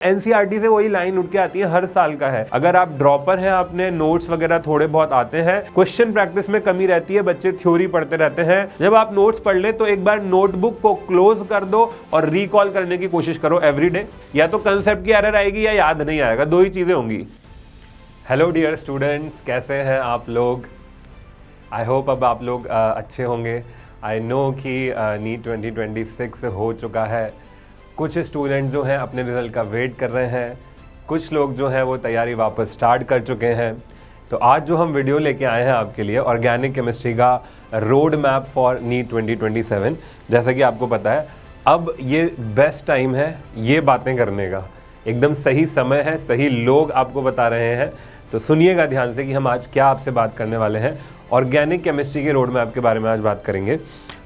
NCERT से वही line उठ के आती है, हर साल का है। अगर आप ड्रॉपर हैं, आपने नोट्स वगैरह थोड़े बहुत आते हैं, क्वेश्चन प्रैक्टिस में कमी रहती है, बच्चे थ्योरी पढ़ते रहते हैं। जब आप नोट्स पढ़ ले तो एक बार नोटबुक को क्लोज कर दो और रिकॉल करने की कोशिश करो एवरीडे। या तो कंसेप्ट की एरर आएगी या याद नहीं आएगा, दो ही चीजें होंगी। हेलो डियर स्टूडेंट्स, कैसे हैं आप लोग? आई होप अब आप लोग अच्छे होंगे। आई नो कि नीट 2026 हो चुका है। कुछ स्टूडेंट जो हैं अपने रिज़ल्ट का वेट कर रहे हैं, कुछ लोग जो हैं वो तैयारी वापस स्टार्ट कर चुके हैं। तो आज जो हम वीडियो लेके आए हैं आपके लिए, ऑर्गेनिक केमिस्ट्री का रोड मैप फॉर नीट 2027। जैसा कि आपको पता है, अब ये बेस्ट टाइम है ये बातें करने का, एकदम सही समय है, सही लोग आपको बता रहे हैं। तो सुनिएगा ध्यान से कि हम आज क्या आपसे बात करने वाले हैं। ऑर्गेनिक केमिस्ट्री के रोड मैप के बारे में आज बात करेंगे।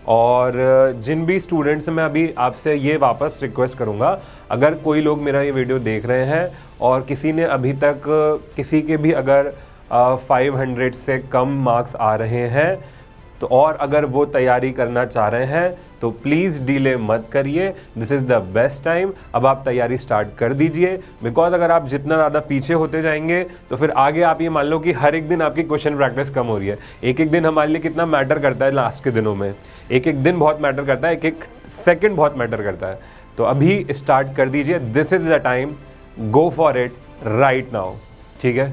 और जिन भी स्टूडेंट्स मैं अभी आपसे ये वापस रिक्वेस्ट करूँगा, अगर कोई लोग मेरा ये वीडियो देख रहे हैं और किसी ने अभी तक किसी के भी अगर 500 से कम मार्क्स आ रहे हैं तो और अगर वो तैयारी करना चाह रहे हैं तो प्लीज़ डिले मत करिए, this is the best time. अब आप तैयारी स्टार्ट कर दीजिए, बिकॉज अगर आप जितना ज़्यादा पीछे होते जाएंगे तो फिर आगे आप ये मान लो कि हर एक दिन आपकी क्वेश्चन प्रैक्टिस कम हो रही है। एक एक दिन हमारे लिए कितना मैटर करता है लास्ट के दिनों में, एक एक दिन बहुत मैटर करता है, एक एक सेकेंड बहुत मैटर करता है। तो अभी स्टार्ट कर दीजिए, this is the time, go for it right now. ठीक है,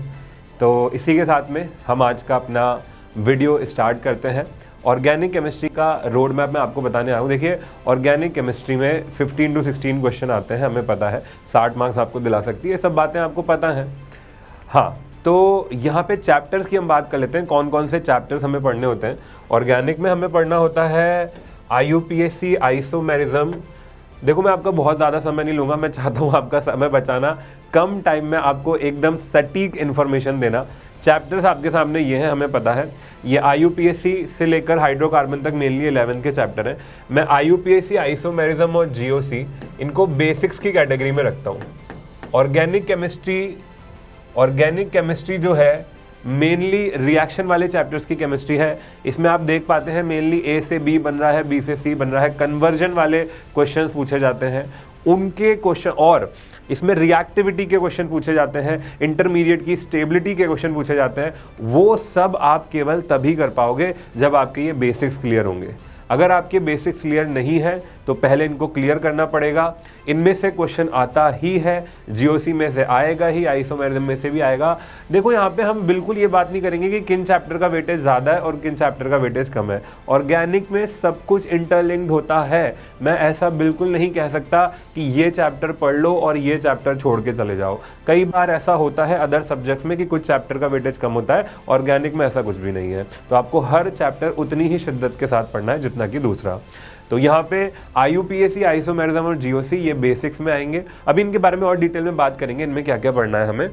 तो इसी के साथ में हम आज का अपना वीडियो स्टार्ट करते हैं। ऑर्गेनिक केमिस्ट्री का रोड मैप मैं आपको बताने आया हूँ। देखिए, ऑर्गेनिक केमिस्ट्री में 15 to 16 क्वेश्चन आते हैं, हमें पता है 60 मार्क्स आपको दिला सकती है, ये सब बातें आपको पता हैं। हाँ, तो यहाँ पे चैप्टर्स की हम बात कर लेते हैं, कौन कौन से चैप्टर्स हमें पढ़ने होते हैं। ऑर्गेनिक में हमें पढ़ना होता है IUPAC आइसोमेरिज्म। देखो, मैं आपका बहुत ज़्यादा समय नहीं लूँगा, मैं चाहता हूँ आपका समय बचाना, कम टाइम में आपको एकदम सटीक इन्फॉर्मेशन देना। चैप्टर्स आपके सामने ये हैं, हमें पता है ये IUPAC से लेकर हाइड्रोकार्बन तक मेनली 11 के चैप्टर हैं। मैं IUPAC आइसोमेरिज्म और GOC इनको बेसिक्स की कैटेगरी में रखता हूँ। ऑर्गेनिक केमिस्ट्री जो है मेनली रिएक्शन वाले चैप्टर्स की केमिस्ट्री है। इसमें आप देख पाते हैं मेनली A से B बन रहा है, B से C बन रहा है, कन्वर्जन वाले क्वेश्चंस पूछे जाते हैं उनके क्वेश्चन, और इसमें रिएक्टिविटी के क्वेश्चन पूछे जाते हैं, इंटरमीडिएट की स्टेबिलिटी के क्वेश्चन पूछे जाते हैं। वो सब आप केवल तभी कर पाओगे जब आपके ये बेसिक्स क्लियर होंगे। अगर आपके बेसिक्स क्लियर नहीं है तो पहले इनको क्लियर करना पड़ेगा। इनमें से क्वेश्चन आता ही है, GOC में से आएगा ही, आइसोमेरिज्म में से भी आएगा। देखो, यहाँ पे हम बिल्कुल ये बात नहीं करेंगे कि किन चैप्टर का वेटेज ज़्यादा है और किन चैप्टर का वेटेज कम है। ऑर्गेनिक में सब कुछ इंटरलिंक्ड होता है। मैं ऐसा बिल्कुल नहीं कह सकता कि ये चैप्टर पढ़ लो और ये चैप्टर छोड़ के चले जाओ। कई बार ऐसा होता है अदर सब्जेक्ट्स में कि कुछ चैप्टर का वेटेज कम होता है, ऑर्गेनिक में ऐसा कुछ भी नहीं है। तो आपको हर चैप्टर उतनी ही शिद्दत के साथ पढ़ना है जितना कि दूसरा। तो यहाँ पे IUPAC आइसोमेरिज्म और GOC ये बेसिक्स में आएंगे। अभी इनके बारे में और डिटेल में बात करेंगे, इनमें क्या क्या पढ़ना है हमें।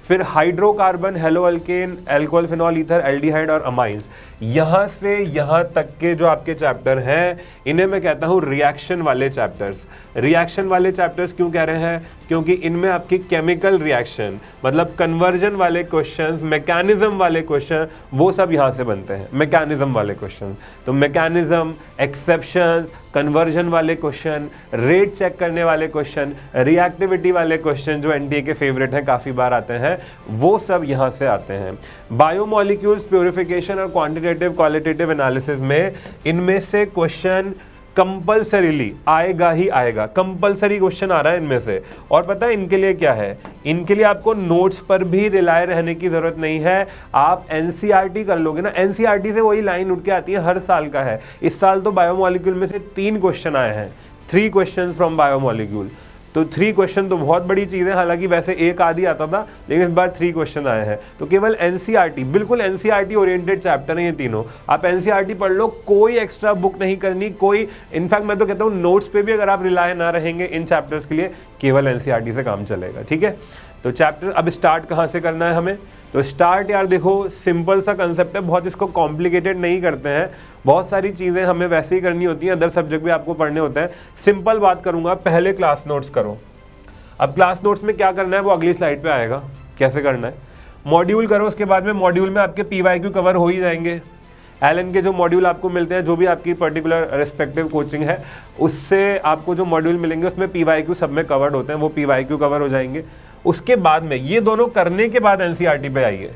फिर hydrocarbon, hello alkane, alcohol, phenol, ether, aldehyde और अमाइंस, यहाँ से यहाँ तक के जो आपके चैप्टर हैं इन्हें मैं कहता हूँ रिएक्शन वाले चैप्टर्स। रिएक्शन वाले चैप्टर्स क्यों कह रहे हैं? क्योंकि इनमें आपकी केमिकल रिएक्शन मतलब कन्वर्जन वाले क्वेश्चंस, मैकेनिज्म वाले क्वेश्चन, वो सब यहाँ से बनते हैं, मैकेनिज्म वाले क्वेश्चन। तो मैकेनिज्म, एक्सेप्शंस, कन्वर्जन वाले क्वेश्चन, रेट चेक करने वाले क्वेश्चन, रिएक्टिविटी वाले क्वेश्चन जो NTA के फेवरेट हैं, काफ़ी बार आते हैं, वो सब यहाँ से आते हैं। बायोमोलिक्यूल्स, प्योरिफिकेशन और क्वांटिटेटिव क्वालिटेटिव एनालिसिस में इनमें से क्वेश्चन कंपल्सरीली आएगा ही आएगा, कंपल्सरी क्वेश्चन आ रहा है इनमें से। और पता है इनके लिए क्या है? इनके लिए आपको नोट्स पर भी रिलाय रहने की जरूरत नहीं है। आप NCERT कर लोगे ना, NCERT से वही लाइन उठ के आती है, हर साल का है। इस साल तो बायोमोलिक्यूल में से 3 क्वेश्चन आए हैं, 3 क्वेश्चन फ्रॉम बायोमोलिक्यूल। तो 3 क्वेश्चन तो बहुत बड़ी चीज़ है, हालांकि वैसे एक आधी आता था, लेकिन इस बार 3 क्वेश्चन आए हैं। तो केवल NCERT, बिल्कुल NCERT ओरिएंटेड चैप्टर हैं ये तीनों। आप NCERT पढ़ लो, कोई एक्स्ट्रा बुक नहीं करनी, कोई, इनफैक्ट मैं तो कहता हूँ नोट्स पे भी अगर आप रिलाय ना रहेंगे इन चैप्टर्स के लिए, केवल NCERT से काम चलेगा। ठीक है, तो चैप्टर अब स्टार्ट कहाँ से करना है हमें? तो स्टार्ट यार देखो, सिंपल सा कंसेप्ट है, बहुत इसको कॉम्प्लिकेटेड नहीं करते हैं। बहुत सारी चीज़ें हमें वैसे ही करनी होती हैं, अदर सब्जेक्ट भी आपको पढ़ने होते हैं। सिंपल बात करूंगा, पहले क्लास नोट्स करो। अब क्लास नोट्स में क्या करना है वो अगली स्लाइड पे आएगा, कैसे करना है। मॉड्यूल करो, उसके बाद में मॉड्यूल में आपके PYQ कवर हो ही जाएंगे। एलन के जो मॉड्यूल आपको मिलते हैं, जो भी आपकी पर्टिकुलर रिस्पेक्टिव कोचिंग है, उससे आपको जो मॉड्यूल मिलेंगे उसमें PYQ सब में कवर्ड होते हैं, वो PYQ कवर हो जाएंगे। उसके बाद में ये दोनों करने के बाद NCERT पे आइए,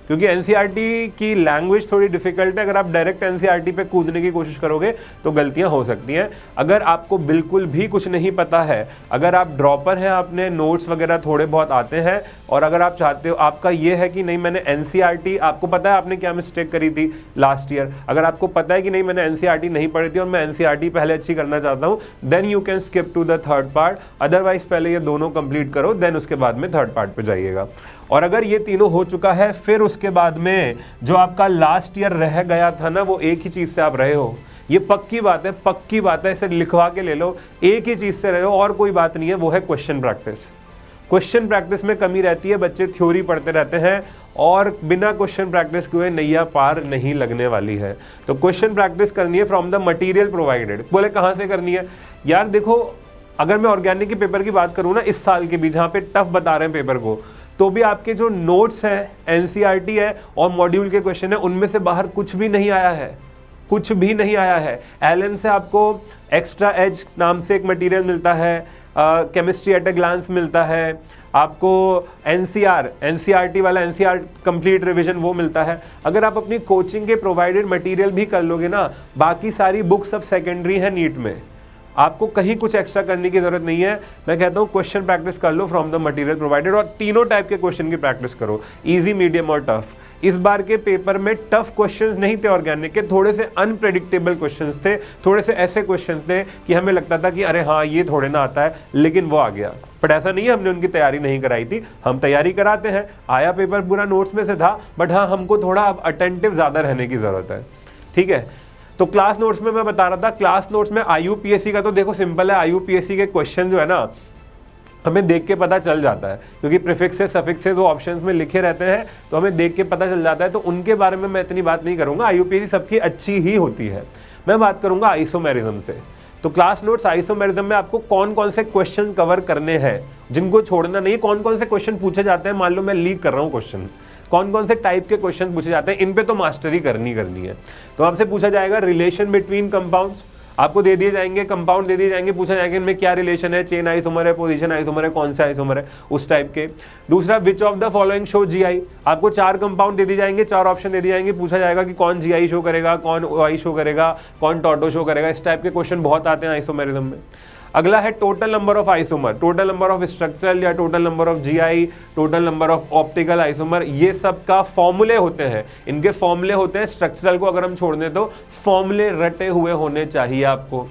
क्योंकि NCERT की लैंग्वेज थोड़ी डिफिकल्ट है। अगर आप डायरेक्ट NCERT पे कूदने की कोशिश करोगे तो गलतियां हो सकती हैं। अगर आपको बिल्कुल भी कुछ नहीं पता है, अगर आप ड्रॉपर हैं, आपने नोट्स वगैरह थोड़े बहुत आते हैं, और अगर आप चाहते हो, आपका ये है कि नहीं मैंने NCERT, आपको पता है आपने क्या मिस्टेक करी थी लास्ट ईयर, अगर आपको पता है कि नहीं मैंने NCERT नहीं पढ़ी थी और मैं NCERT पहले अच्छी करना चाहता हूँ, then you can skip to the third part. Otherwise पहले ये दोनों कंप्लीट करो, देन उसके बाद में थर्ड पार्ट पे जाइएगा। और अगर ये तीनों हो चुका है, फिर उसके बाद में जो आपका लास्ट ईयर रह गया था ना, वो एक ही चीज़ से आप रहे हो। ये पक्की बात है, पक्की बात है, इसे लिखवा के ले लो, एक ही चीज़ से रहे हो और कोई बात नहीं है, वो है क्वेश्चन प्रैक्टिस। क्वेश्चन प्रैक्टिस में कमी रहती है, बच्चे थ्योरी पढ़ते रहते हैं और बिना क्वेश्चन प्रैक्टिस के हुए नैया पार नहीं लगने वाली है। तो क्वेश्चन प्रैक्टिस करनी है फ्रॉम द मटेरियल प्रोवाइडेड। बोले कहाँ से करनी है यार? देखो, अगर मैं ऑर्गेनिक के पेपर की बात करूँ ना, इस साल के भी जहाँ पे टफ बता रहे हैं पेपर को, तो भी आपके जो नोट्स हैं, NCERT है और मॉड्यूल के क्वेश्चन है, उनमें से बाहर कुछ भी नहीं आया है, कुछ भी नहीं आया है। एलन से आपको एक्स्ट्रा एज नाम से एक मटेरियल मिलता है, केमिस्ट्री एट अ ग्लांस मिलता है, आपको NCERT वाला NCERT कंप्लीट रिवीजन वो मिलता है। अगर आप अपनी कोचिंग के प्रोवाइडेड मटेरियल भी कर लोगे ना, बाकी सारी बुक्स सब सेकेंडरी है नीट में, आपको कहीं कुछ एक्स्ट्रा करने की जरूरत नहीं है। मैं कहता हूँ क्वेश्चन प्रैक्टिस कर लो फ्रॉम द मटेरियल प्रोवाइडेड, और तीनों टाइप के क्वेश्चन की प्रैक्टिस करो, इजी, मीडियम और टफ। इस बार के पेपर में टफ क्वेश्चंस नहीं थे ऑर्गेनिक के, थोड़े से अनप्रेडिक्टेबल क्वेश्चंस थे, थोड़े से ऐसे क्वेश्चंस थे कि हमें लगता था कि अरे हाँ ये थोड़े ना आता है, लेकिन वो आ गया। बट ऐसा नहीं है हमने उनकी तैयारी नहीं कराई थी, हम तैयारी कराते हैं। आया पेपर पूरा नोट्स में से था, बट हाँ हमको थोड़ा अब अटेंटिव ज़्यादा रहने की ज़रूरत है, ठीक है। तो क्लास नोट्स में मैं बता रहा था, क्लास नोट्स में IUPAC का तो देखो सिंपल है। IUPAC के क्वेश्चन जो है ना, हमें देख के पता चल जाता है, क्योंकि प्रीफिक्सेस सफिक्सेस वो ऑप्शंस में लिखे रहते हैं, तो हमें देख के पता चल जाता है। तो उनके बारे में मैं इतनी बात नहीं करूंगा, IUPAC सबकी अच्छी ही होती है। मैं बात करूंगा आइसोमेरिज्म से। तो क्लास नोट्स आइसोमेरिज्म में आपको कौन कौन से क्वेश्चन कवर करने हैं, जिनको छोड़ना नहीं, कौन कौन से क्वेश्चन पूछे जाते हैं, मान लो मैं लीक कर रहा हूँ क्वेश्चन, कौन कौन से टाइप के क्वेश्चन पूछे जाते हैं, इन पे तो मास्टरी करनी है। तो आपसे पूछा जाएगा रिलेशन बिटवीन कंपाउंड्स, आपको दे दिए जाएंगे कंपाउंड, दे दिए जाएंगे, पूछा जाएगा इनमें क्या रिलेशन है, चेन आइसोमर है, पोजीशन आइसोमर है, कौन सा आइसोमर है, उस टाइप के। दूसरा, which of the following show GI, आपको 4 कंपाउंड दे दिए जाएंगे, 4 ऑप्शन दे दिए जाएंगे, पूछा जाएगा कि कौन GI शो करेगा, कौन OI शो करेगा, कौन टॉटो शो करेगा। इस टाइप के क्वेश्चन बहुत आते हैं आइसोमेरिज्म में। अगला है total number of isomer, total number of structural या total number of GI, total number of optical isomer, ये सब का फॉर्मूले होते हैं, इनके फॉर्मूले होते हैं। स्ट्रक्चरल को अगर हम छोड़ दें तो फॉर्मूले रटे हुए होने चाहिए आपको।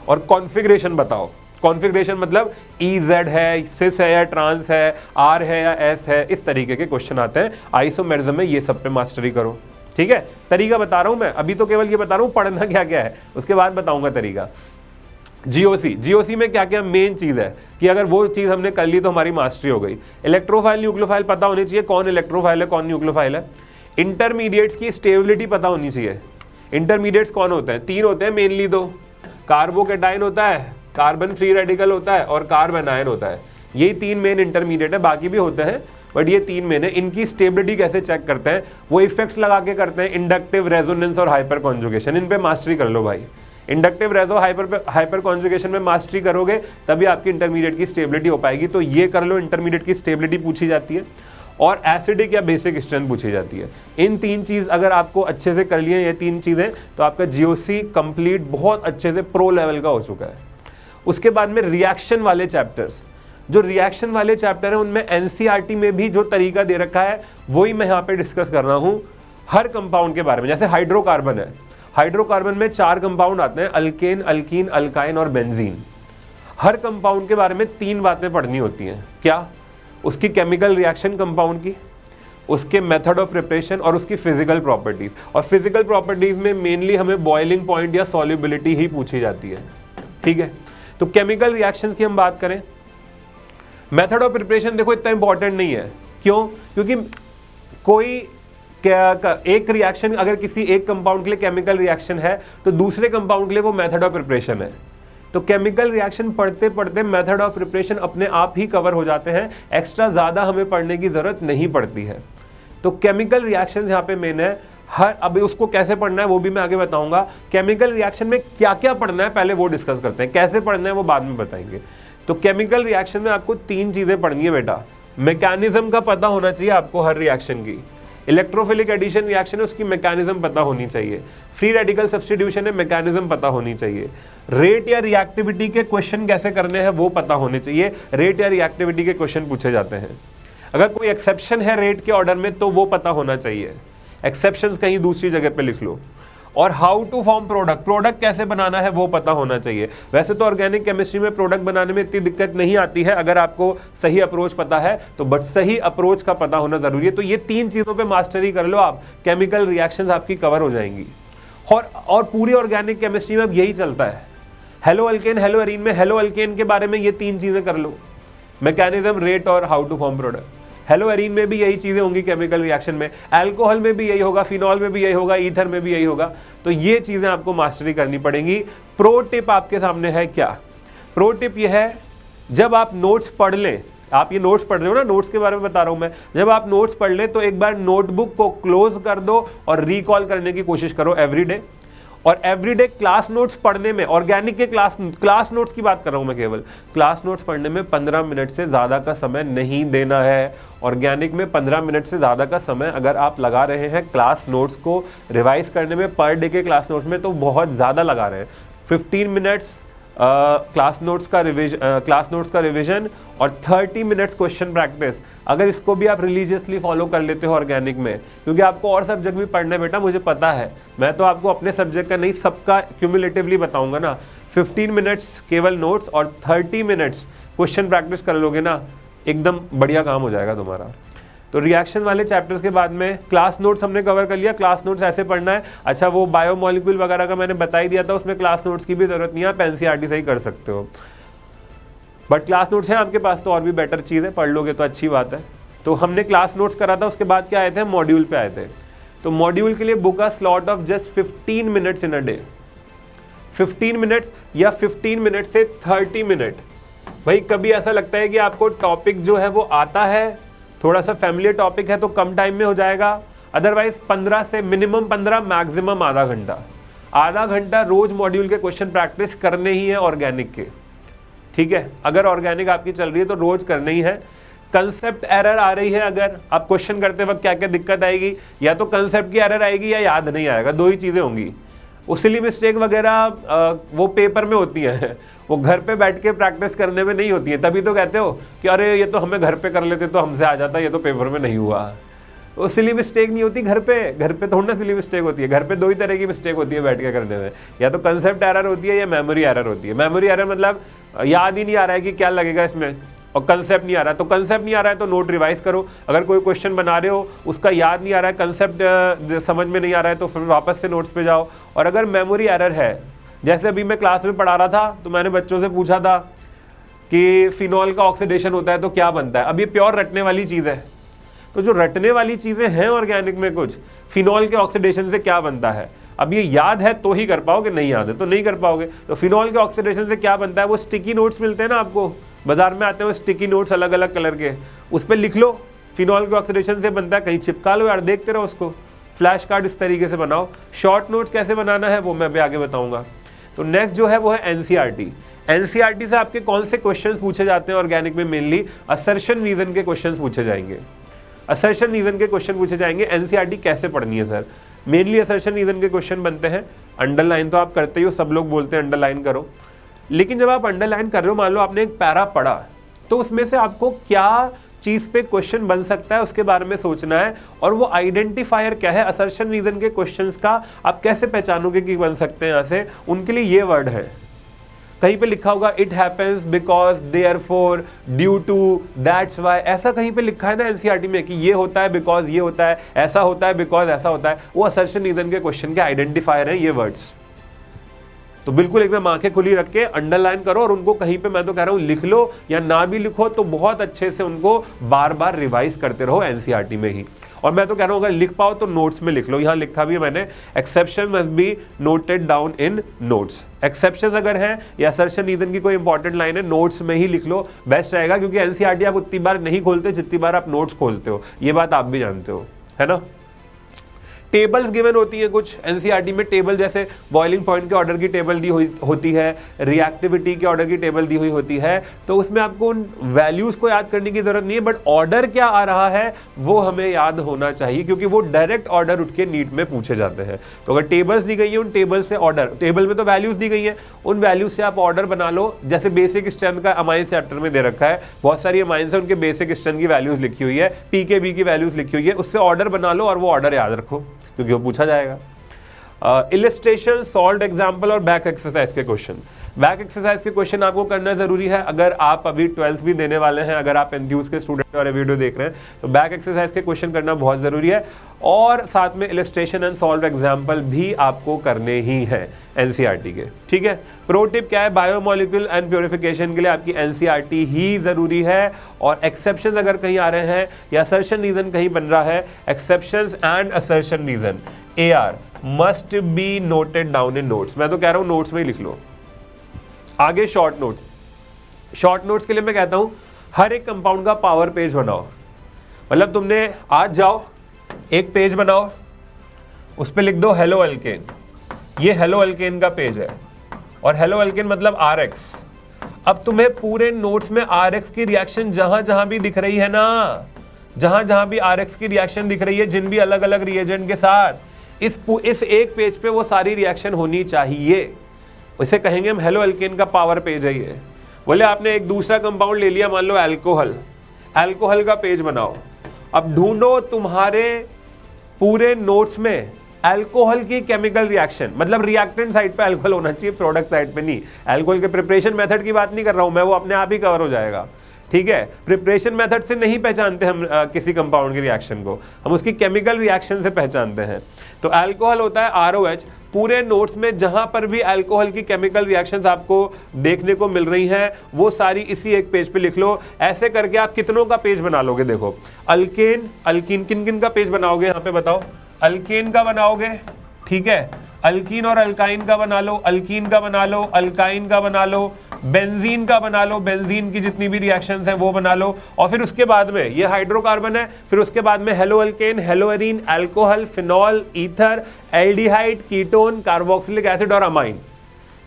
और कॉन्फ़िगरेशन बताओ, कॉन्फ़िगरेशन मतलब EZ है, सिस है या ट्रांस है, R है या S है, इस तरीके के क्वेश्चन आते हैं आइसोमेरिज्म में। ये सब पे मास्टरी करो, ठीक है। तरीका बता रहा हूं मैं, अभी तो केवल ये बता रहा हूं पढ़ना क्या क्या है, उसके बाद बताऊंगा तरीका। GOC में क्या क्या मेन चीज़ है कि अगर वो चीज़ हमने कर ली तो हमारी मास्टरी हो गई। इलेक्ट्रोफाइल न्यूक्लियोफाइल पता होनी चाहिए, कौन इलेक्ट्रोफाइल है कौन न्यूक्लियोफाइल है। इंटरमीडिएट्स की स्टेबिलिटी पता होनी चाहिए। इंटरमीडिएट्स कौन होते हैं? 3 होते हैं मेनली, 2 कार्बोकेटाइन होता है, कार्बन फ्री रेडिकल होता है और कार्बन आयन होता है। यही 3 मेन इंटरमीडिएट है, बाकी भी होते हैं बट ये 3 मेन है। इनकी स्टेबिलिटी कैसे चेक करते हैं? वो इफेक्ट्स लगा के करते हैं, इंडक्टिव, रेजोनेंस और हाइपर कॉन्जुगेशन। इन पे मास्टरी कर लो भाई। इंडक्टिव, रेजो, हाइपर कॉन्जुगेशन में मास्टरी करोगे तभी आपकी इंटरमीडिएट की स्टेबिलिटी हो पाएगी। तो ये कर लो, इंटरमीडिएट की स्टेबिलिटी पूछी जाती है और एसिडिक या बेसिक स्ट्रेंथ पूछी जाती है। इन 3 चीज़ अगर आपको अच्छे से कर लिए, ये 3 चीज़ें, तो आपका GOC कंप्लीट बहुत अच्छे से प्रो लेवल का हो चुका है। उसके बाद में रिएक्शन वाले चैप्टर्स, जो रिएक्शन वाले चैप्टर हैं उनमें NCERT में भी जो तरीका दे रखा है वही मैं यहाँ पे डिस्कस कर रहा हूँ हर कंपाउंड के बारे में। जैसे हाइड्रोकार्बन है, हाइड्रोकार्बन में 4 कंपाउंड आते हैं, अल्केन, अल्कीन, अल्काइन और बेंजीन। हर कंपाउंड के बारे में 3 बातें पढ़नी होती हैं। क्या? उसकी केमिकल रिएक्शन कंपाउंड की, उसके मेथड ऑफ प्रिपरेशन और उसकी फिजिकल प्रॉपर्टीज। और फिजिकल प्रॉपर्टीज में मेनली हमें बॉइलिंग पॉइंट या सॉल्युबिलिटी ही पूछी जाती है, ठीक है। तो केमिकल रिएक्शंस की हम बात करें, मेथड ऑफ प्रिपरेशन देखो इतना इंपॉर्टेंट नहीं है। क्यों? क्योंकि कोई एक रिएक्शन अगर किसी एक कंपाउंड के लिए केमिकल रिएक्शन है तो दूसरे कंपाउंड के लिए वो मेथड ऑफ प्रिपरेशन है। तो केमिकल रिएक्शन पढ़ते पढ़ते मेथड ऑफ प्रिपरेशन अपने आप ही कवर हो जाते हैं, एक्स्ट्रा ज़्यादा हमें पढ़ने की ज़रूरत नहीं पड़ती है। तो केमिकल रिएक्शन यहाँ पे मेन है। अब उसको कैसे पढ़ना है वो भी मैं आगे बताऊंगा। केमिकल रिएक्शन में क्या क्या पढ़ना है पहले वो डिस्कस करते हैं, कैसे पढ़ना है वो बाद में बताएंगे। तो केमिकल रिएक्शन में आपको 3 चीजें पढ़नी है बेटा। मैकेनिज्म का पता होना चाहिए आपको हर रिएक्शन की। इलेक्ट्रोफिलिक एडिशन रिएक्शन है, उसकी मैकेनिज्म पता होनी चाहिए। फ्री रेडिकल सब्स्टिट्यूशन है, मैकेनिज्म पता होनी चाहिए। रेट या रिएक्टिविटी के क्वेश्चन कैसे करने हैं वो पता होने चाहिए। रेट या रिएक्टिविटी के क्वेश्चन पूछे जाते हैं। अगर कोई एक्सेप्शन है रेट के ऑर्डर में तो वो पता होना चाहिए। एक्सेप्शंस कहीं दूसरी जगह पे लिख लो। और how to form product, product कैसे बनाना है वो पता होना चाहिए। वैसे तो ऑर्गेनिक केमिस्ट्री में प्रोडक्ट बनाने में इतनी दिक्कत नहीं आती है अगर आपको सही अप्रोच पता है तो, बट सही अप्रोच का पता होना जरूरी है। तो ये 3 चीज़ों पे मास्टरी कर लो आप, केमिकल रिएक्शंस आपकी कवर हो जाएंगी। और पूरी ऑर्गेनिक केमिस्ट्री में अब यही चलता है। हेलो अल्केन, हेलो एरीन में हेलो अल्केन के बारे में ये 3 चीज़ें कर लो, मैकेनिज्म, रेट और how to form product. Haloarene में भी यही चीजें होंगी केमिकल रिएक्शन में, अल्कोहल में भी यही होगा, फिनॉल में भी यही होगा, ईथर में भी यही होगा। तो ये चीजें आपको मास्टरी करनी पड़ेंगी। प्रो टिप आपके सामने है क्या? प्रो टिप ये है, जब आप नोट्स पढ़ लें, आप ये नोट्स पढ़ रहे हो ना, नोट्स के बारे में बता रहा हूं मैं, जब आप नोट्स पढ़ लें तो एक बार नोटबुक को क्लोज कर दो और रिकॉल करने की कोशिश करो एवरीडे। और एवरीडे क्लास नोट्स पढ़ने में, ऑर्गेनिक के क्लास नोट्स की बात कर रहा हूं मैं, केवल क्लास नोट्स पढ़ने में 15 मिनट से ज़्यादा का समय नहीं देना है। ऑर्गेनिक में 15 मिनट से ज़्यादा का समय अगर आप लगा रहे हैं क्लास नोट्स को रिवाइज करने में, पर डे के क्लास नोट्स में, तो बहुत ज़्यादा लगा रहे हैं। 15 मिनट्स क्लास नोट्स का रिवीजन और 30 मिनट्स क्वेश्चन प्रैक्टिस। अगर इसको भी आप रिलीजियसली फॉलो कर लेते हो ऑर्गेनिक में, क्योंकि आपको और सब्जेक्ट भी पढ़ना है बेटा, मुझे पता है, मैं तो आपको अपने सब्जेक्ट का नहीं सबका क्यूमुलेटिवली बताऊंगा ना। 15 मिनट्स केवल नोट्स और 30 मिनट्स क्वेश्चन प्रैक्टिस कर लोगे ना, एकदम बढ़िया काम हो जाएगा तुम्हारा। तो रिएक्शन वाले चैप्टर्स के बाद में क्लास नोट्स हमने कवर कर लिया। क्लास नोट्स ऐसे पढ़ना है। अच्छा, वो बायोमोलिक्यूल वगैरह का मैंने बता ही दिया था, उसमें क्लास नोट्स की भी जरूरत नहीं है, आप एनसीईआरटी से ही कर सकते हो। बट क्लास नोट्स हैं आपके पास तो और भी बेटर चीज़ है, पढ़ लोगे तो अच्छी बात है। तो हमने क्लास नोट्स करा था, उसके बाद क्या आए थे, मॉड्यूल पे आए थे। तो मॉड्यूल के लिए book a slot of just 15 minutes in a day. 15 minutes या 15 मिनट से 30 मिनट। भाई कभी ऐसा लगता है कि आपको टॉपिक जो है वो आता है, थोड़ा सा फैमिलियर टॉपिक है तो कम टाइम में हो जाएगा, अदरवाइज 15 से मिनिमम 15, मैक्सिमम आधा घंटा रोज मॉड्यूल के क्वेश्चन प्रैक्टिस करने ही है ऑर्गेनिक के। ठीक है, अगर ऑर्गेनिक आपकी चल रही है तो रोज करने ही है। कंसेप्ट एरर आ रही है, अगर आप क्वेश्चन करते वक्त क्या क्या दिक्कत आएगी, या तो कंसेप्ट की एरर आएगी या याद नहीं आएगा, 2 ही चीज़ें होंगी। उसिली मिस्टेक वगैरह वो पेपर में होती हैं, वो घर पे बैठ के प्रैक्टिस करने में नहीं होती है। तभी तो कहते हो कि अरे ये तो हमें घर पे कर लेते तो हमसे आ जाता, ये तो पेपर में नहीं हुआ। वो सिली मिस्टेक नहीं होती घर पे थोड़ी ना सिली मिस्टेक होती है। घर पे 2 ही तरह की मिस्टेक होती है बैठ के करने में, या तो कंसेप्ट एरर होती है या मेमोरी एरर होती है। मेमोरी एरर मतलब याद ही नहीं आ रहा है कि क्या लगेगा इसमें, और कंसेप्ट नहीं आ रहा है। तो कंसेप्ट नहीं आ रहा है तो नोट रिवाइज करो। अगर कोई क्वेश्चन बना रहे हो उसका याद नहीं आ रहा है, कंसेप्ट समझ में नहीं आ रहा है, तो फिर वापस से नोट्स पे जाओ। और अगर मेमोरी एरर है, जैसे अभी मैं क्लास में पढ़ा रहा था तो मैंने बच्चों से पूछा था कि फिनॉल का ऑक्सीडेशन होता है तो क्या बनता है। अब ये प्योर रटने वाली चीज़ है, तो जो रटने वाली चीज़ें हैं ऑर्गेनिक में, कुछ फिनॉल के ऑक्सीडेशन से क्या बनता है, अब ये याद है तो ही कर पाओगे, नहीं याद है तो नहीं कर पाओगे। तो फिनॉल के ऑक्सीडेशन से क्या बनता है, वो स्टिकी नोट्स मिलते हैं ना आपको, बाजार में आते हैं स्टिकी नोट्स अलग अलग कलर के, उस पर लिख लो फिनॉल के ऑक्सीडेशन से बनता है, कहीं चिपका लो यार, देखते रहो उसको। फ्लैश कार्ड इस तरीके से बनाओ। शॉर्ट नोट्स कैसे बनाना है वो मैं अभी आगे बताऊंगा। तो नेक्स्ट जो है वो है एनसीईआरटी। एनसीईआरटी से आपके कौन से क्वेश्चंस पूछे जाते हैं ऑर्गेनिक में, मेनली असर्शन रीजन के क्वेश्चंस पूछे जाएंगे। असर्शन रीजन के क्वेश्चन पूछे जाएंगे। एनसीईआरटी कैसे पढ़नी है सर, मेनली असर्शन रीजन के क्वेश्चन बनते हैं। अंडरलाइन तो आप करते ही हो, सब लोग बोलते हैं अंडरलाइन करो, लेकिन जब आप अंडरलाइन कर रहे हो, मान लो आपने एक पैरा पढ़ा, तो उसमें से आपको क्या चीज़ पे क्वेश्चन बन सकता है उसके बारे में सोचना है। और वो आइडेंटिफायर क्या है, असर्शन रीजन के क्वेश्चंस का आप कैसे पहचानोगे कि बन सकते हैं यहाँ से, उनके लिए ये वर्ड है। कहीं पे लिखा होगा it happens because, therefore, due to, that's why, ऐसा कहीं पे लिखा है ना एनसीईआरटी में कि ये होता है बिकॉज ये होता है, ऐसा होता है बिकॉज ऐसा होता है। वो असर्शन रीजन के क्वेश्चन के आइडेंटिफायर हैं ये वर्ड्स। तो बिल्कुल एकदम आंखें खुली रख के अंडरलाइन करो, और उनको कहीं पे मैं तो कह रहा हूँ लिख लो, या ना भी लिखो तो बहुत अच्छे से उनको बार बार रिवाइज करते रहो एनसीईआरटी में ही। और मैं तो कह रहा हूँ अगर लिख पाओ तो नोट्स में लिख लो, यहाँ लिखा भी है मैंने, exception must be noted down in notes. Exception अगर है या असर्शन रीजन की कोई इंपॉर्टेंट लाइन है, नोट्स में ही लिख लो, बेस्ट रहेगा, क्योंकि एनसीईआरटी आप उतनी बार नहीं खोलते जितनी बार आप नोट्स खोलते हो, ये बात आप भी जानते हो, है ना। टेबल्स गिवन होती हैं कुछ एनसीईआरटी में, टेबल जैसे बॉइलिंग पॉइंट के ऑर्डर की टेबल दी होती है, रिएक्टिविटी के ऑर्डर की टेबल दी हुई होती है, तो उसमें आपको उन वैल्यूज को याद करने की जरूरत नहीं है, बट ऑर्डर क्या आ रहा है वो हमें याद होना चाहिए, क्योंकि वो डायरेक्ट ऑर्डर उठ के नीट में पूछे जाते हैं। तो अगर टेबल्स दी गई है, उन टेबल से ऑर्डर, टेबल में तो वैल्यूज दी गई है, उन वैल्यूज से आप ऑर्डर बना लो। जैसे बेसिक स्ट्रेंथ का अमाइंस चैप्टर में दे रखा है, बहुत सारी अमाइंस है, उनके बेसिक स्ट्रेंथ की वैल्यूज लिखी हुई है, पीकेबी की वैल्यूज लिखी हुई है, उससे ऑर्डर बना लो और वो ऑर्डर याद रखो, क्योंकि वो पूछा जाएगा। इलिस्ट्रेशन, सॉल्व्ड एग्जांपल और बैक एक्सरसाइज के क्वेश्चन। बैक एक्सरसाइज के क्वेश्चन आपको करना जरूरी है। अगर आप अभी 12th भी देने वाले हैं, अगर आप एंथ्यूज के स्टूडेंट और ये वीडियो देख रहे हैं, तो बैक एक्सरसाइज के क्वेश्चन करना बहुत जरूरी है, और साथ में इलिस्ट्रेशन एंड सॉल्व्ड एग्जांपल भी आपको करने ही हैं एनसीईआरटी के, ठीक है। प्रो टिप क्या है, बायोमोलिक्यूल एंड प्योरिफिकेशन के लिए आपकी एनसीईआरटी ही जरूरी है, और एक्सेप्शन अगर कहीं आ रहे हैं या असर्शन रीजन कहीं बन रहा है, exceptions and assertion reason AR must be noted down in notes. मैं तो कह रहा हूं नोट्स में ही लिख लो। आगे शॉर्ट नोट, शॉर्ट नोट्स के लिए मैं कहता हूं हर एक कंपाउंड का पावर पेज बनाओ। मतलब तुमने आज जाओ एक पेज बनाओ, उस पर लिख दो हेलो अल्केन, ये हेलो अल्केन का पेज है, और हेलो अल्केन मतलब RX। अब तुम्हें पूरे नोट्स में RX की रिएक्शन जहां जहां भी दिख रही है ना, जहां जहां भी RX की रिएक्शन दिख रही है, जिन भी अलग अलग रिएजेंट के साथ, इस एक पेज पे वो सारी रिएक्शन होनी चाहिए। इसे कहेंगे हम हेलो अल्केन का पावर पेज है ये। बोले आपने एक दूसरा कंपाउंड ले लिया, मान लो अल्कोहल, अल्कोहल का पेज बनाओ। अब ढूंढो तुम्हारे पूरे नोट्स में अल्कोहल की केमिकल रिएक्शन, मतलब रिएक्टेंट साइड पे अल्कोहल होना चाहिए, प्रोडक्ट साइड पे नहीं। अल्कोहल के प्रिपरेशन मेथड की बात नहीं कर रहा हूं मैं, वो अपने आप ही कवर हो जाएगा, ठीक है। प्रिपरेशन मेथड से नहीं पहचानते हम किसी कंपाउंड की रिएक्शन को, हम उसकी केमिकल रिएक्शन से पहचानते हैं। तो अल्कोहल होता है ROH। पूरे नोट्स में जहां पर भी अल्कोहल की केमिकल रिएक्शंस आपको देखने को मिल रही हैं, वो सारी इसी एक पेज पे लिख लो। ऐसे करके आप कितनों का पेज बना लोगे? देखो, अल्केन, अल्कीन, किन किन का पेज बनाओगे यहाँ पे बताओ? अल्केन का बनाओगे, ठीक है, अल्कीन और अल्काइन का बना लो, अल्कीन का बना लो, अल्काइन का बना लो, बेंजीन का बना लो, बेंजीन की जितनी भी रिएक्शंस हैं वो बना लो, और फिर उसके बाद में ये हाइड्रोकार्बन है, फिर उसके बाद में haloalkane, haloarene, alcohol, phenol, ether, aldehyde, ketone, carboxylic acid और अमाइन।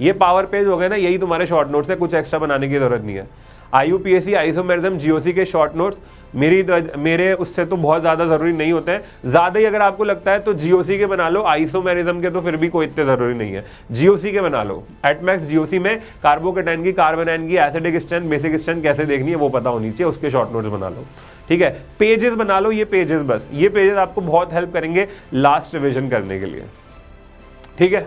ये पावर पेज हो गए ना, यही तुम्हारे शॉर्ट नोट्स है, कुछ एक्स्ट्रा बनाने की जरूरत नहीं है। IUPAC, आइसोमेरिज्म, GOC के शॉर्ट नोट्स मेरे उससे तो बहुत ज़्यादा ज़रूरी नहीं होते हैं। ज़्यादा ही अगर आपको लगता है तो GOC के बना लो, आइसोमेरिज्म के तो फिर भी कोई इतने ज़रूरी नहीं है, GOC के बना लो। एटमैक्स GOC में कार्बोकेटाइन की, कार्बोनाइन की एसिडिक स्ट्रेंथ, बेसिक स्ट्रेंथ कैसे देखनी है वो पता होनी चाहिए, उसके शॉर्ट नोट्स बना लो, ठीक है। पेजेस बना लो, ये पेजेस, बस ये पेजेस आपको बहुत हेल्प करेंगे लास्ट रिविजन करने के लिए, ठीक है।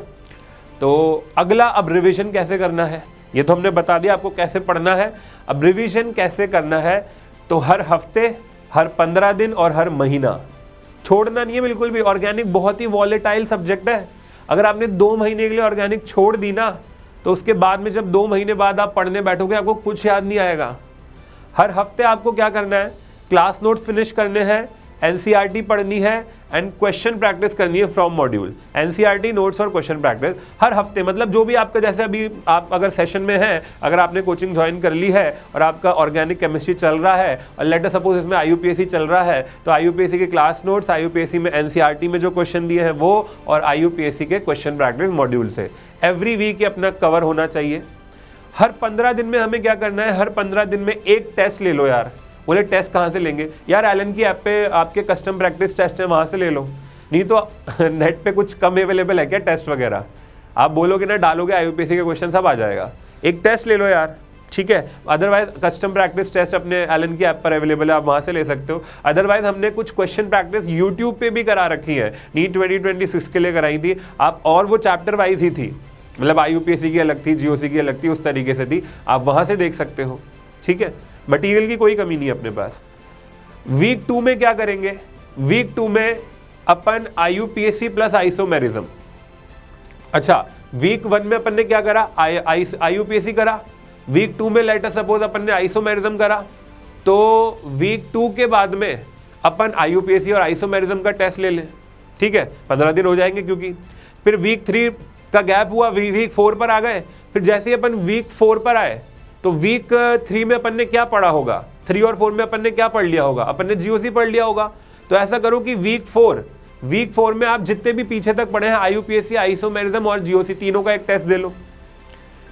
तो अगला, अब रिविजन कैसे करना है ये तो हमने बता दिया आपको कैसे पढ़ना है। अब रिवीजन कैसे करना है, तो हर हफ्ते, हर 15 दिन और हर महीना, छोड़ना नहीं है बिल्कुल भी। ऑर्गेनिक बहुत ही वॉलेटाइल सब्जेक्ट है। अगर आपने 2 महीने के लिए ऑर्गेनिक छोड़ दी ना, तो उसके बाद में जब 2 महीने बाद आप पढ़ने बैठोगे आपको कुछ याद नहीं आएगा। हर हफ्ते आपको क्या करना है, क्लास नोट्स फिनिश करने हैं, एनसीईआरटी पढ़नी है एंड क्वेश्चन प्रैक्टिस करनी है फ्रॉम मॉड्यूल। एनसीईआरटी नोट्स और क्वेश्चन प्रैक्टिस हर हफ्ते, मतलब जो भी आपका, जैसे अभी आप अगर सेशन में हैं, अगर आपने कोचिंग ज्वाइन कर ली है और आपका ऑर्गेनिक केमिस्ट्री चल रहा है और लेट अस सपोज इसमें IUPAC चल रहा है, तो IUPAC के क्लास नोट्स, IUPAC में एनसीईआरटी में जो क्वेश्चन दिए हैं वो, और IUPAC के क्वेश्चन प्रैक्टिस मॉड्यूल से एवरी वीक अपना कवर होना चाहिए। हर 15 दिन में हमें क्या करना है, हर 15 दिन में एक टेस्ट ले लो यार। बोले टेस्ट कहाँ से लेंगे यार, एलन की ऐप पे आपके कस्टम प्रैक्टिस टेस्ट है, वहाँ से ले लो। नहीं तो नेट पे कुछ कम अवेलेबल है क्या टेस्ट वगैरह? आप बोलोगे ना, डालोगे IUPAC के क्वेश्चन, सब आ जाएगा। एक टेस्ट ले लो यार, ठीक है। अदरवाइज कस्टम प्रैक्टिस टेस्ट अपने एलन की ऐप पर अवेलेबल है, आप वहाँ से ले सकते हो। अदरवाइज हमने कुछ क्वेश्चन प्रैक्टिस यूट्यूब पे भी करा रखी है, नीट 2026 के लिए कराई थी आप, और वो चैप्टर वाइज ही थी, मतलब IUPAC की अलग थी, GOC की अलग थी, उस तरीके से थी, आप वहाँ से देख सकते हो, ठीक है। मटेरियल की कोई कमी नहीं है अपने पास। वीक 2 में क्या करेंगे, वीक 2 में अपन IUPAC प्लस आइसोमेरिज्म। अच्छा, वीक 1 में अपन ने क्या करा, IUPAC करा, वीक 2 में लेट अस सपोज अपन ने आइसोमेरिज्म करा, तो वीक 2 के बाद में अपन IUPAC और आइसोमेरिज्म का टेस्ट ले लें, ठीक है। 15 दिन हो जाएंगे, क्योंकि फिर वीक 3 का गैप हुआ, वीक 4 पर आ गए। फिर जैसे ही अपन वीक 4 पर आए, तो वीक 3 में अपन ने क्या पढ़ा होगा, 3 और 4 में अपन ने क्या पढ़ लिया होगा, अपन ने GOC पढ़ लिया होगा। तो ऐसा करो कि वीक 4 वीक 4 में आप जितने भी पीछे तक पढ़े हैं IUPAC, आइसोमेरिज्म और GOC तीनों का एक टेस्ट दे लो,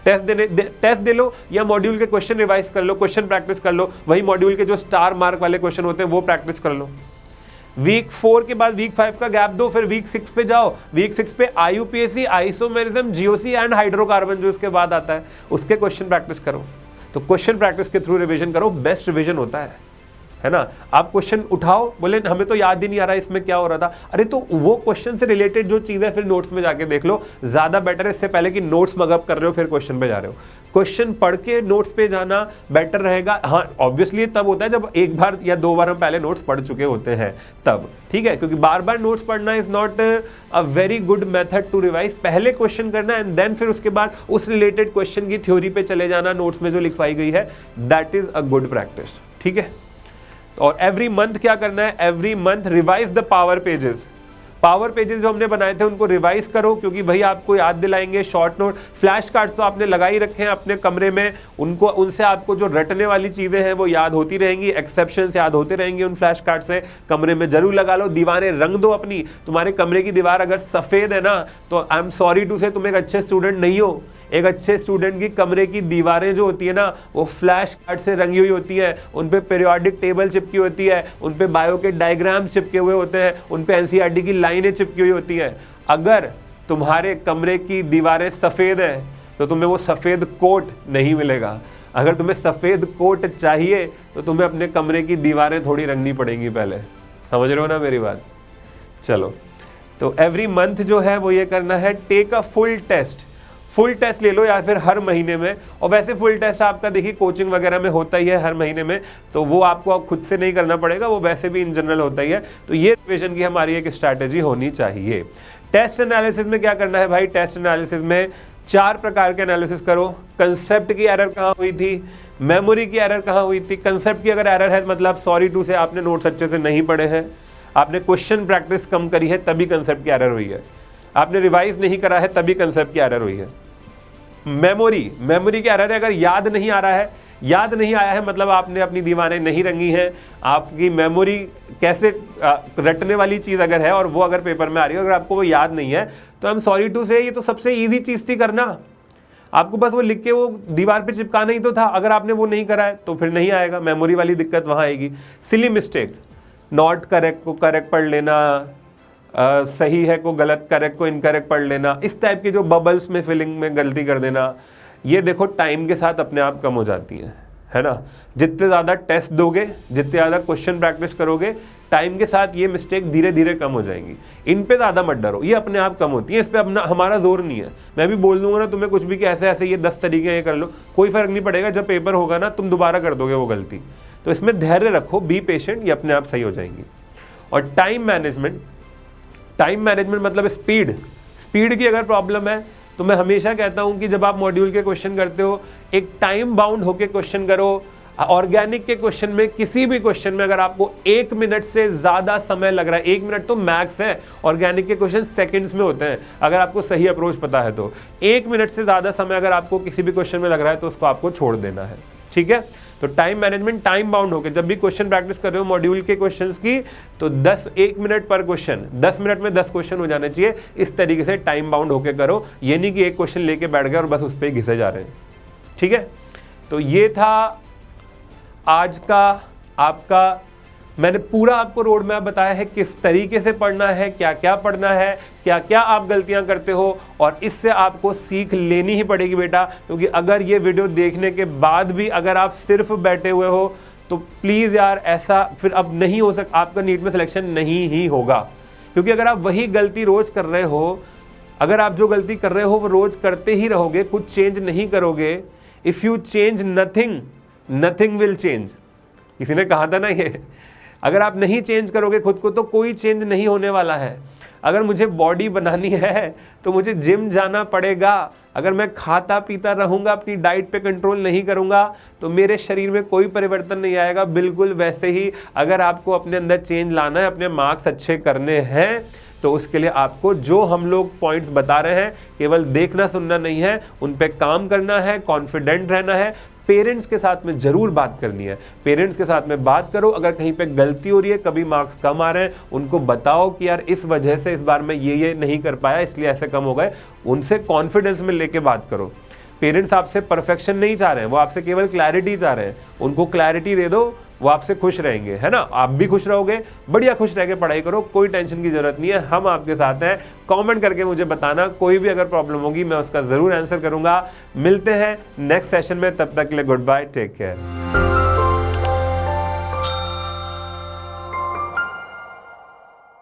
टेस्ट दे लो या मॉड्यूल के क्वेश्चन रिवाइज कर लो, क्वेश्चन प्रैक्टिस कर लो, वही मॉड्यूल के जो स्टार मार्क वाले क्वेश्चन होते हैं वो प्रैक्टिस कर लो। वीक 4 के बाद वीक 5 का गैप दो, फिर वीक 6 पे जाओ। वीक 6 पे IUPAC, isomerism, GOC and hydrocarbon जो इसके बाद आता है उसके क्वेश्चन प्रैक्टिस करो। तो क्वेश्चन प्रैक्टिस के थ्रू रिवीजन करो, बेस्ट रिवीजन होता है ना। आप क्वेश्चन उठाओ, बोले हमें तो याद ही नहीं आ रहा इसमें क्या हो रहा था, अरे तो वो क्वेश्चन से रिलेटेड जो चीज़ है फिर नोट्स में जाके देख लो, ज़्यादा बेटर है इससे पहले कि नोट्स मगअप कर रहे हो फिर क्वेश्चन पे जा रहे हो। क्वेश्चन पढ़ के नोट्स पे जाना बेटर रहेगा। हाँ ऑब्वियसली तब होता है जब एक बार या 2 बार हम पहले नोट्स पढ़ चुके होते हैं तब, ठीक है, क्योंकि बार बार नोट्स पढ़ना is not a very good method to revise. पहले क्वेश्चन करना एंड देन फिर उसके बाद उस रिलेटेड क्वेश्चन की थ्योरी पे चले जाना नोट्स में जो लिखवाई गई है, that is a good practice, ठीक है। और एवरी मंथ क्या करना है, every month revise the power pages. Power pages जो हमने बनाए थे उनको रिवाइज करो, क्योंकि भाई आपको याद दिलाएंगे। शॉर्ट नोट, फ्लैश कार्ड्स तो आपने लगा ही रखे हैं अपने कमरे में, उनको उनसे आपको जो रटने वाली चीज़ें हैं वो याद होती रहेंगी, एक्सेप्शंस याद होते रहेंगे उन फ्लैश कार्ड से। कमरे में जरूर लगा लो, दीवारें रंग दो अपनी। तुम्हारे कमरे की दीवार अगर सफ़ेद है ना तो आई एम सॉरी टू से तुम एक अच्छे स्टूडेंट नहीं हो। एक अच्छे स्टूडेंट की कमरे की दीवारें जो होती है ना वो फ्लैश कार्ड से रंगी हुई होती है, उन पे पीरियोडिक टेबल चिपकी होती है, उन पे बायो के डायग्राम चिपके हुए होते हैं, उन पे NCERT की लाइनें चिपकी हुई होती हैं। अगर तुम्हारे कमरे की दीवारें सफ़ेद हैं तो तुम्हें वो सफ़ेद कोट नहीं मिलेगा। अगर तुम्हें सफ़ेद कोट चाहिए तो तुम्हें अपने कमरे की दीवारें थोड़ी रंगनी पड़ेंगी पहले। समझ रहे हो ना मेरी बात। चलो, तो एवरी मंथ जो है वो ये करना है, take a full test. Full test ले लो या फिर हर महीने में। और वैसे फुल टेस्ट आपका देखिए कोचिंग वगैरह में होता ही है हर महीने में, तो वो आपको खुद से नहीं करना पड़ेगा, वो वैसे भी इन जनरल होता ही है। तो ये रिवीजन की हमारी एक स्ट्रैटेजी होनी चाहिए। टेस्ट एनालिसिस में क्या करना है भाई, टेस्ट एनालिसिस में 4 प्रकार के एनालिसिस करो। कंसेप्ट की एरर कहाँ हुई थी, मेमोरी की एरर कहाँ हुई थी। कंसेप्ट की अगर एरर है मतलब सॉरी टू से आपने नोट्स अच्छे से नहीं पढ़े हैं, आपने क्वेश्चन प्रैक्टिस कम करी है तभी कंसेप्ट की एरर हुई है, आपने रिवाइज नहीं करा है तभी कंसेप्ट की एरर हुई है। मेमोरी की एरर है, अगर याद नहीं आ रहा है, याद नहीं आया है मतलब आपने अपनी दीवारें नहीं रंगी हैं, आपकी मेमोरी कैसे रटने वाली चीज़ अगर है और वो अगर पेपर में आ रही है, अगर आपको वो याद नहीं है तो आई एम सॉरी टू से ये तो सबसे ईजी चीज़ थी करना। आपको बस वो लिख के वो दीवार पे चिपकाना ही तो था। अगर आपने वो नहीं करा है तो फिर नहीं आएगा, मेमोरी वाली दिक्कत वहाँ आएगी। सिली मिस्टेक, नॉट करेक्ट को करेक्ट पढ़ लेना, सही है को गलत, करेक्ट को इनकरेक्ट पढ़ लेना, इस टाइप की जो बबल्स में फिलिंग में गलती कर देना, ये देखो टाइम के साथ अपने आप कम हो जाती हैं, है ना। जितने ज़्यादा टेस्ट दोगे, जितने ज़्यादा क्वेश्चन प्रैक्टिस करोगे, टाइम के साथ ये मिस्टेक धीरे धीरे कम हो जाएंगी। इन पे ज़्यादा मत डरो, ये अपने आप कम होती है, इस पर अपना हमारा जोर नहीं है। मैं भी बोल दूंगा ना तुम्हें कुछ भी कि ऐसे ऐसे ये 10 तरीके ये कर लो, कोई फ़र्क नहीं पड़ेगा। जब पेपर होगा ना तुम दोबारा कर दोगे वो गलती। तो इसमें धैर्य रखो, बी पेशेंट, ये अपने आप सही हो जाएंगी। और टाइम मैनेजमेंट, टाइम मैनेजमेंट मतलब स्पीड की अगर प्रॉब्लम है तो मैं हमेशा कहता हूं कि जब आप मॉड्यूल के क्वेश्चन करते हो एक टाइम बाउंड होके क्वेश्चन करो। ऑर्गेनिक के क्वेश्चन में, किसी भी क्वेश्चन में अगर आपको 1 मिनट से ज़्यादा समय लग रहा है, 1 मिनट तो मैक्स है, ऑर्गेनिक के क्वेश्चन सेकंड्स में होते हैं अगर आपको सही अप्रोच पता है तो। 1 मिनट से ज़्यादा समय अगर आपको किसी भी क्वेश्चन में लग रहा है तो उसको आपको छोड़ देना है, ठीक है। तो टाइम मैनेजमेंट, टाइम बाउंड होकर जब भी क्वेश्चन प्रैक्टिस कर रहे हो मॉड्यूल के क्वेश्चंस की तो 1 मिनट पर क्वेश्चन, 10 मिनट में 10 क्वेश्चन हो जाने चाहिए। इस तरीके से टाइम बाउंड होकर करो, ये नहीं कि एक क्वेश्चन लेके बैठ गए और बस उस पर घिसे जा रहे हैं, ठीक है। तो ये था आज का आपका, मैंने पूरा आपको रोड मैप बताया है किस तरीके से पढ़ना है, क्या क्या पढ़ना है, क्या क्या आप गलतियां करते हो, और इससे आपको सीख लेनी ही पड़ेगी बेटा। क्योंकि अगर ये वीडियो देखने के बाद भी अगर आप सिर्फ बैठे हुए हो तो प्लीज़ यार ऐसा फिर अब नहीं हो सकता, आपका नीट में सिलेक्शन नहीं ही होगा। क्योंकि अगर आप वही गलती रोज़ कर रहे हो, अगर आप जो गलती कर रहे हो वो रोज़ करते ही रहोगे, कुछ चेंज नहीं करोगे, if you change nothing, nothing will change. किसी ने कहा था ना ये, अगर आप नहीं चेंज करोगे खुद को तो कोई चेंज नहीं होने वाला है। अगर मुझे बॉडी बनानी है तो मुझे जिम जाना पड़ेगा। अगर मैं खाता पीता रहूँगा, अपनी डाइट पे कंट्रोल नहीं करूँगा तो मेरे शरीर में कोई परिवर्तन नहीं आएगा। बिल्कुल वैसे ही अगर आपको अपने अंदर चेंज लाना है, अपने मार्क्स अच्छे करने हैं, तो उसके लिए आपको जो हम लोग पॉइंट्स बता रहे हैं केवल देखना सुनना नहीं है, उन पे काम करना है, कॉन्फिडेंट रहना है, पेरेंट्स के साथ में जरूर बात करनी है। पेरेंट्स के साथ में बात करो, अगर कहीं पे गलती हो रही है, कभी मार्क्स कम आ रहे हैं, उनको बताओ कि यार इस वजह से इस बार मैं ये नहीं कर पाया, इसलिए ऐसे कम हो गए। उनसे कॉन्फिडेंस में लेके बात करो। पेरेंट्स आपसे परफेक्शन नहीं चाह रहे हैं, वो आपसे केवल क्लैरिटी चाह रहे हैं। उनको क्लैरिटी दे दो, वो आपसे खुश रहेंगे, है ना। आप भी खुश रहोगे, बढ़िया खुश रह के पढ़ाई करो, कोई टेंशन की जरूरत नहीं है, हम आपके साथ हैं। कमेंट करके मुझे बताना, कोई भी अगर प्रॉब्लम होगी मैं उसका जरूर आंसर करूंगा। मिलते हैं नेक्स्ट सेशन में, तब तक के लिए गुड बाय, टेक केयर।